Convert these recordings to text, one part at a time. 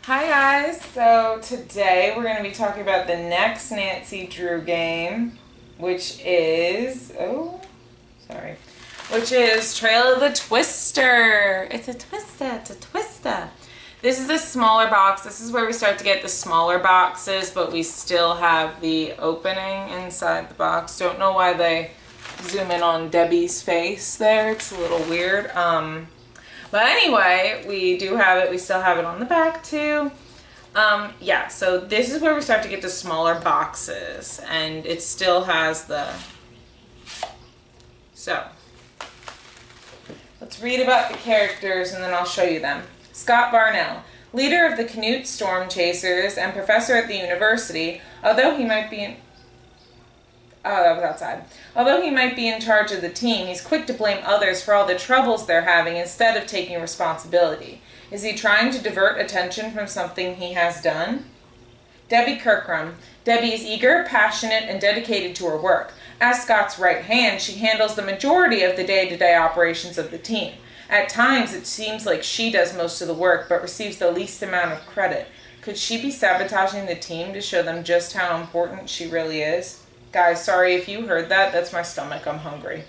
Hi guys, so today we're going to be talking about the next Nancy Drew game, which is, Trail of the Twister. It's a twister. This is the smaller box. This is where we start to get the smaller boxes, but we still have the opening inside the box. Don't know why they zoom in on Debbie's face there. It's a little weird. But anyway, we do have it. We still have it on the back too. Yeah, so this is where we start to get the smaller boxes, and it still has the... So, let's read about the characters and then I'll show you them. Scott Barnell, leader of the Canute Storm Chasers and professor at the university, although he might be in... Oh, that was outside. Although he might be in charge of the team, he's quick to blame others for all the troubles they're having instead of taking responsibility. Is he trying to divert attention from something he has done? Debbie Kirkrum. Debbie is eager, passionate, and dedicated to her work. As Scott's right hand, she handles the majority of the day-to-day operations of the team. At times, it seems like she does most of the work, but receives the least amount of credit. Could she be sabotaging the team to show them just how important she really is? Guys, sorry if you heard that. That's my stomach. I'm hungry.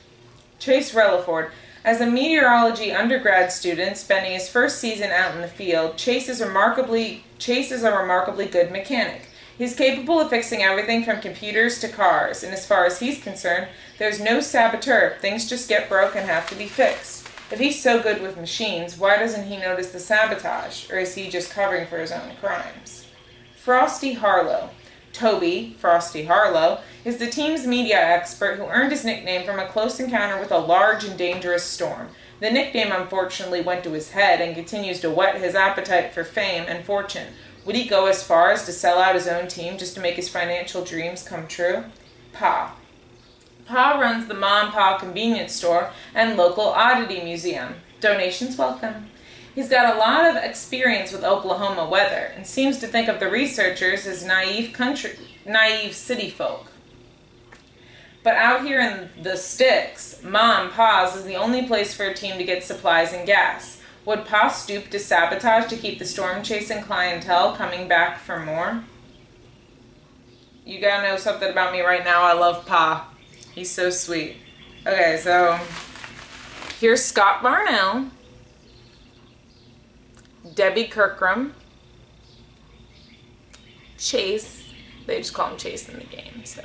Chase Relaford. As a meteorology undergrad student spending his first season out in the field, Chase is a remarkably good mechanic. He's capable of fixing everything from computers to cars, and as far as he's concerned, there's no saboteur. Things just get broke and have to be fixed. If he's so good with machines, why doesn't he notice the sabotage, or is he just covering for his own crimes? Frosty Harlow. Toby, Frosty Harlow, is the team's media expert who earned his nickname from a close encounter with a large and dangerous storm. The nickname unfortunately went to his head and continues to whet his appetite for fame and fortune. Would he go as far as to sell out his own team just to make his financial dreams come true? Pa. Pa runs the Ma and Pa convenience store and local oddity museum. Donations welcome. He's got a lot of experience with Oklahoma weather and seems to think of the researchers as naive city folk. But out here in the sticks, Ma and Pa's is the only place for a team to get supplies and gas. Would Pa stoop to sabotage to keep the storm-chasing clientele coming back for more? You gotta know something about me right now. I love Pa. He's so sweet. Okay, so here's Scott Barnell. Debbie Kirkrum, Chase, they just call him Chase in the game, so,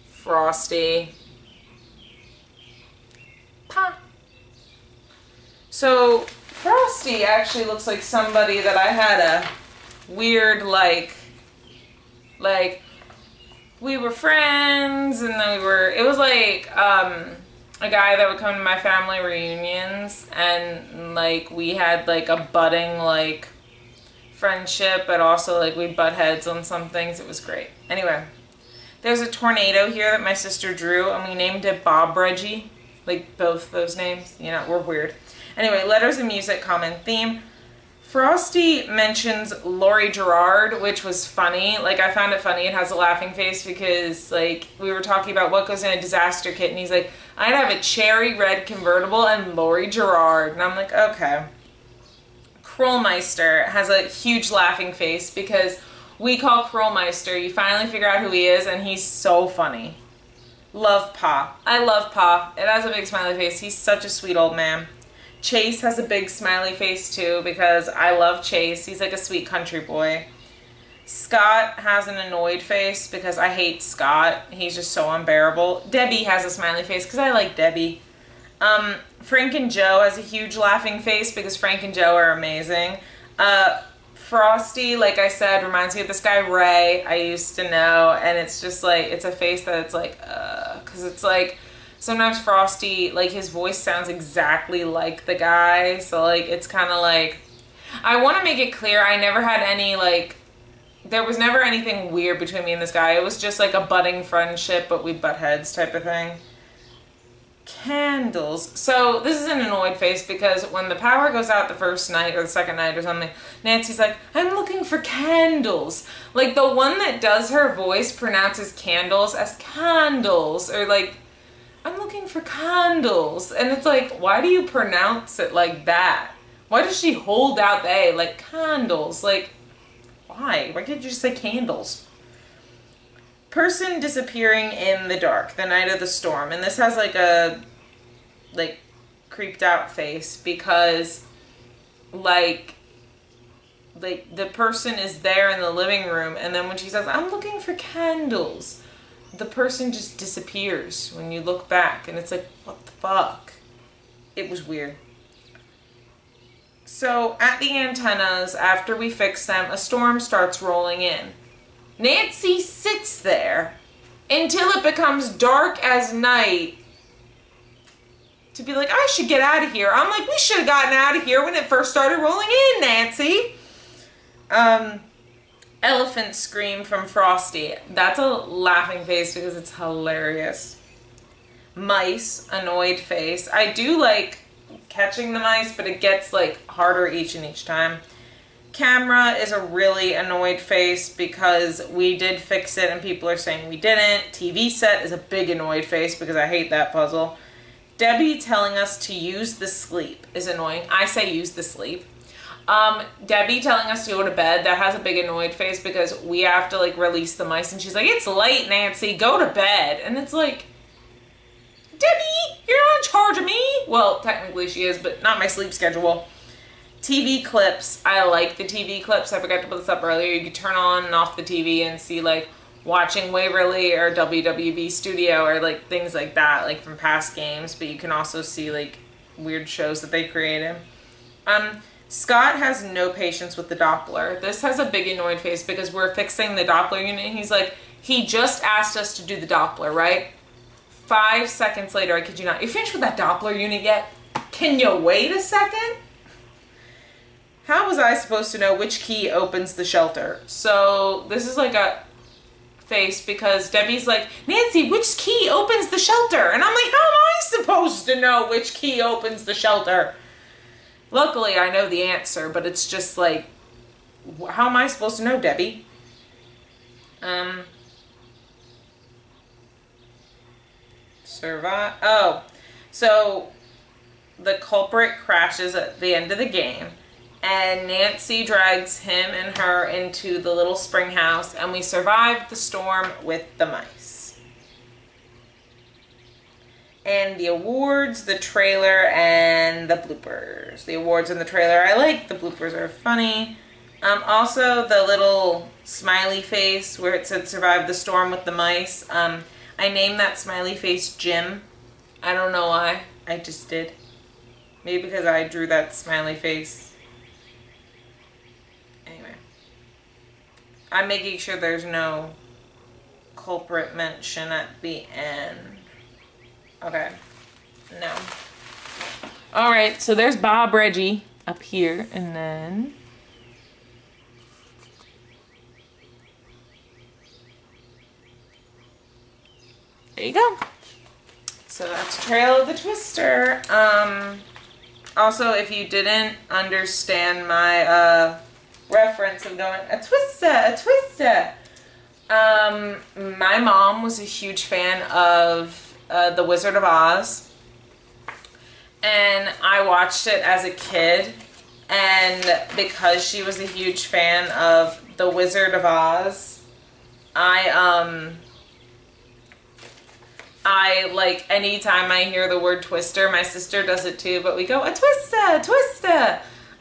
Frosty, Pa. So, Frosty actually looks like somebody that I had a weird, like, we were friends, and then it was like, a guy that would come to my family reunions, and like we had like a budding like friendship, but also like we'd butt heads on some things. It was great. Anyway, there's a tornado here that my sister drew, and we named it Bob Reggie. Like both those names, you know, we're weird. Anyway, letters and music, common theme. Frosty mentions Lori Gerard, which was funny. Like, I found it funny. It has a laughing face because, like, we were talking about what goes in a disaster kit, and he's like, I'd have a cherry red convertible and Lori Gerard. And I'm like, okay. Krollmeister has a huge laughing face because we call Krollmeister. You finally figure out who he is, and he's so funny. Love Pa. I love Pa. It has a big smiley face. He's such a sweet old man. Chase has a big smiley face too because I love Chase. He's like a sweet country boy. Scott has an annoyed face because I hate Scott. He's just so unbearable. Debbie has a smiley face because I like Debbie. Frank and Joe has a huge laughing face because Frank and Joe are amazing. Frosty, like I said, reminds me of this guy Ray I used to know, and it's just like, it's a face that it's like, because it's like, sometimes Frosty, like, his voice sounds exactly like the guy, so, like, it's kind of like... I want to make it clear, I never had any, like... There was never anything weird between me and this guy. It was just, like, a budding friendship, but we butt heads type of thing. Candles. So, this is an annoyed face because when the power goes out the first night or the second night or something, Nancy's like, I'm looking for candles. Like, the one that does her voice pronounces candles as candles, or, like... I'm looking for candles. And it's like, why do you pronounce it like that? Why does she hold out the A? Like, candles. Like, why? Why can't you just say candles? Person disappearing in the dark, the night of the storm. And this has like a, like, creeped out face because, like the person is there in the living room, and then when she says, I'm looking for candles, the person just disappears when you look back, and it's like, what the fuck? It was weird. So at the antennas, after we fix them, a storm starts rolling in. Nancy sits there until it becomes dark as night to be like, I should get out of here. I'm like, we should have gotten out of here when it first started rolling in, Nancy. Elephant scream from Frosty. That's a laughing face because it's hilarious. Mice, annoyed face. I do like catching the mice, but it gets like harder each and each time. Camera is a really annoyed face because we did fix it and people are saying we didn't. TV set is a big annoyed face because I hate that puzzle. Debbie telling us to use the sleep is annoying. I say use the sleep. Debbie telling us to go to bed, that has a big annoyed face because we have to like release the mice and she's like, it's late, Nancy, go to bed. And it's like, Debbie, you're not in charge of me. Well, technically she is, but not my sleep schedule. TV clips. I like the TV clips. I forgot to put this up earlier. You can turn on and off the TV and see like watching Waverly or WWB Studio or like things like that, like from past games, but you can also see like weird shows that they created. Scott has no patience with the Doppler. This has a big annoyed face because we're fixing the Doppler unit and he's like, he just asked us to do the Doppler, right? 5 seconds later, I kid you not, you finished with that Doppler unit yet? Can you wait a second? How was I supposed to know which key opens the shelter? So this is like a face because Debbie's like, Nancy, which key opens the shelter? And I'm like, how am I supposed to know which key opens the shelter? Luckily, I know the answer, but it's just like, how am I supposed to know, Debbie? Survive. Oh, so the culprit crashes at the end of the game, and Nancy drags him and her into the little spring house, and we survive the storm with the mice. And the awards, the trailer, and the bloopers. The awards and the trailer I like. The bloopers are funny. Also, the little smiley face where it said survive the storm with the mice. I named that smiley face Jim. I don't know why. I just did. Maybe because I drew that smiley face. Anyway. I'm making sure there's no culprit mention at the end. Okay, no. Alright, so there's Bob Reggie up here, and then... there you go. So that's Trail of the Twister. Also, if you didn't understand my reference of going, a twister, a twister. My mom was a huge fan of The Wizard of Oz, and I watched it as a kid, and because she was a huge fan of The Wizard of Oz, I like, anytime I hear the word twister, my sister does it too, but we go, a twister, a twister.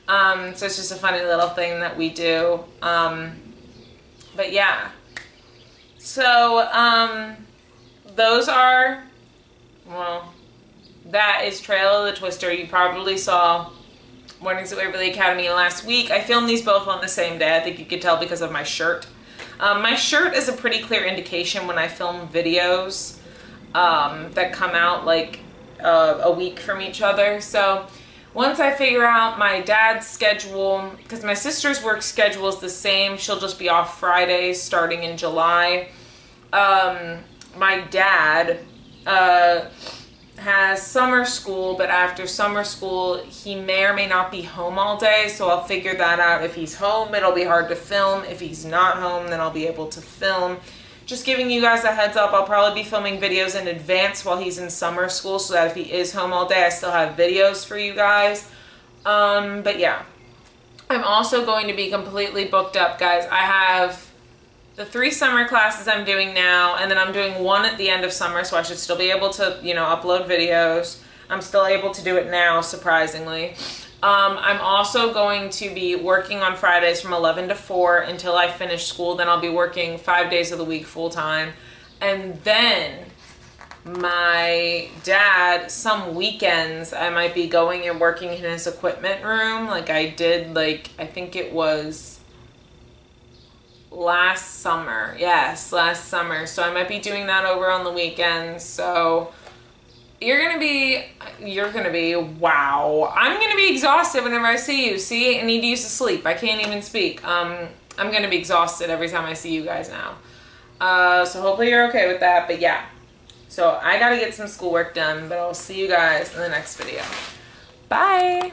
So it's just a funny little thing that we do. But yeah. So, those are, well, that is Trail of the Twister. You probably saw Mornings at Waverly Academy last week. I filmed these both on the same day. I think you could tell because of my shirt. My shirt is a pretty clear indication when I film videos that come out like a week from each other. So once I figure out my dad's schedule, because my sister's work schedule is the same, she'll just be off Fridays starting in July. My dad has summer school, but after summer school he may or may not be home all day, so I'll figure that out. If he's home, it'll be hard to film. If he's not home, then I'll be able to film. Just giving you guys a heads up, I'll probably be filming videos in advance while he's in summer school so that if he is home all day, I still have videos for you guys. But yeah, I'm also going to be completely booked up, guys. I have the 3 summer classes I'm doing now, and then I'm doing 1 at the end of summer, so I should still be able to, you know, upload videos. I'm still able to do it now, surprisingly. I'm also going to be working on Fridays from 11 to 4 until I finish school. Then I'll be working 5 days of the week full time. And then my dad, some weekends, I might be going and working in his equipment room like I did, like, I think it was last summer. Yes, last summer. So I might be doing that over on the weekends. So you're gonna be, wow. I'm gonna be exhausted whenever I see you. See, I need to use the sleep. I can't even speak. I'm gonna be exhausted every time I see you guys now. So hopefully you're okay with that, but yeah. So I gotta get some schoolwork done, but I'll see you guys in the next video. Bye.